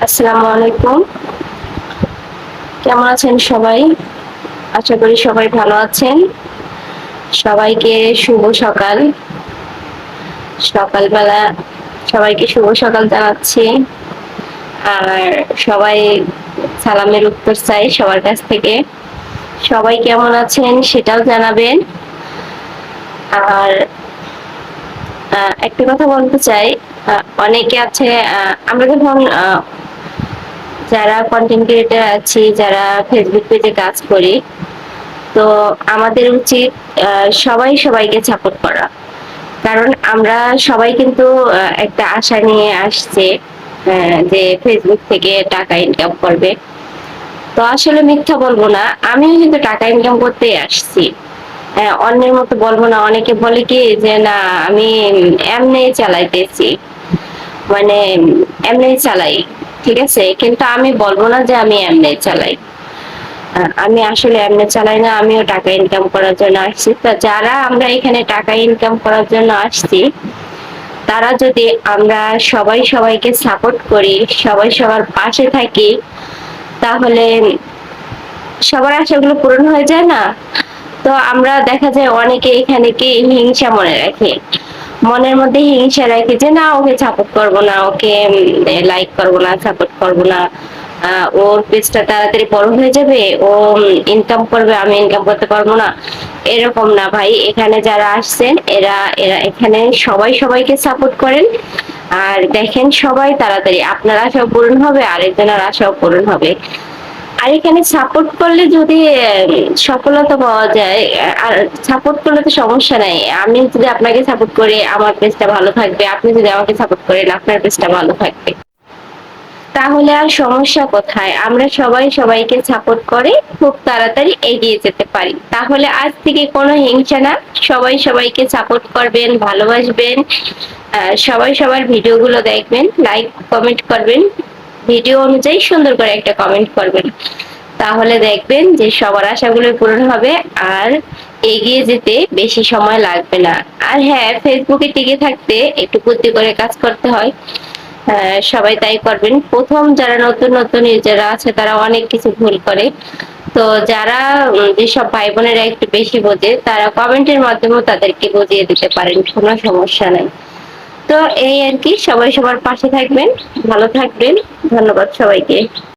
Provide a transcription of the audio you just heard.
আসসালামু আলাইকুম। কেমন আছেন সবাই? আশা করি সবাই ভালো আছেন। সবাইকে শুভ সকাল। সকালবেলা সবাইকে শুভ সকাল জানাচ্ছি। আর সবাই সালামের উত্তর চাই সবার কাছ থেকে। সবাই কেমন আছেন সেটাও জানাবেন। আর একটা কথা বলতে চাই, অনেকে আছে, আমরা যখন যারা কন্টেন্ট ক্রিয়েটর আছি, যারা ফেসবুক পেজে কাজ করি, তো আমাদের উচিত সবাই সবাইকে সাপোর্ট করা। কারণ আমরা সবাই কিন্তু একটা আশা নিয়ে আসছে যে ফেসবুক থেকে টাকা ইনকাম করবে। তো আসলে মিথ্যা বলবো না, আমিও কিন্তু টাকা ইনকাম করতেই আসছি। অন্যের মতো বলবো না। অনেকে বলে কি যে না, আমি এমনি চালাইতেছি, মানে এমনি চালাই, ঠিক আছে, কিন্তু আমি বলবো না যে আমি এমনি চালাই। আমি আসলে এমনি চালাই না, আমিও টাকা ইনকাম করার জন্য আসছি। তা যারা আমরা এখানে টাকা ইনকাম করার জন্য আসছি, তারা যদি আমরা সবাই সবাইকে সাপোর্ট করি, সবাই সবার পাশে থাকি, তাহলে সবার আশাগুলো পূরণ হয়ে যায় না? তো আমরা দেখা যায় অনেকে এখানে কি হিংসা মনে রাখে, মনের মধ্যে হিংসা রাখে যে না, ওকে সাপোর্ট করবো না, ওকে লাইক করবো না, সাপোর্ট করবো না, ওর পেজটা তাড়াতাড়ি বড় হয়ে যাবে, ও ইনকাম করবে, আমি ইনকাম করতে পারবো না। এরকম না ভাই, এখানে যারা আসছেন এরা এরা এখানে সবাই সবাইকে সাপোর্ট করেন। আর দেখেন সবাই তাড়াতাড়ি আপনার আশাও পূরণ হবে, আরেকজনের আশাও পূরণ হবে। আর এখানে সাপোর্ট করলে যদি সফলতা পাওয়া যায়, আর সাপোর্ট করলে তো সমস্যা নাই। আমি যদি আপনাকে সাপোর্ট করি, আমার পেজটা ভালো থাকবে, আপনি যদি আমাকে সাপোর্ট করেন, আপনার পেজটা ভালো থাকবে। তাহলে আর সমস্যা কোথায়? আমরা সবাই সবাইকে সাপোর্ট করে খুব তাড়াতাড়ি এগিয়ে যেতে পারি। তাহলে আজ থেকে কোনো হিংসা না, সবাই সবাইকে সাপোর্ট করবেন, ভালোবাসবেন। সবাই সবার ভিডিওগুলো দেখবেন, লাইক কমেন্ট করবেন, ভিডিও অনুযায়ী সুন্দর করে একটা কমেন্ট করবেন। তাহলে দেখবেন যে সবার আশাগুলো পূরণ হবে, আর এগিয়ে যেতে বেশি সময় লাগবে না। আর হ্যাঁ, ফেসবুকে টিকে থাকতে একটু বুদ্ধি করে কাজ করতে হয়। সবাই তাই করবেন। প্রথম যারা নতুন নতুন ইউজাররা আছে, তারা অনেক কিছু ভুল করে। তো যারা যেসব ভাই বোনেরা একটু বেশি বোঝে, তারা কমেন্টের মাধ্যমেও তাদেরকে বুঝিয়ে দিতে পারেন, কোনো সমস্যা নাই। তো এই আর কি, সবাই সবার পাশে থাকবেন, ভালো থাকবেন। ধন্যবাদ সবাইকে।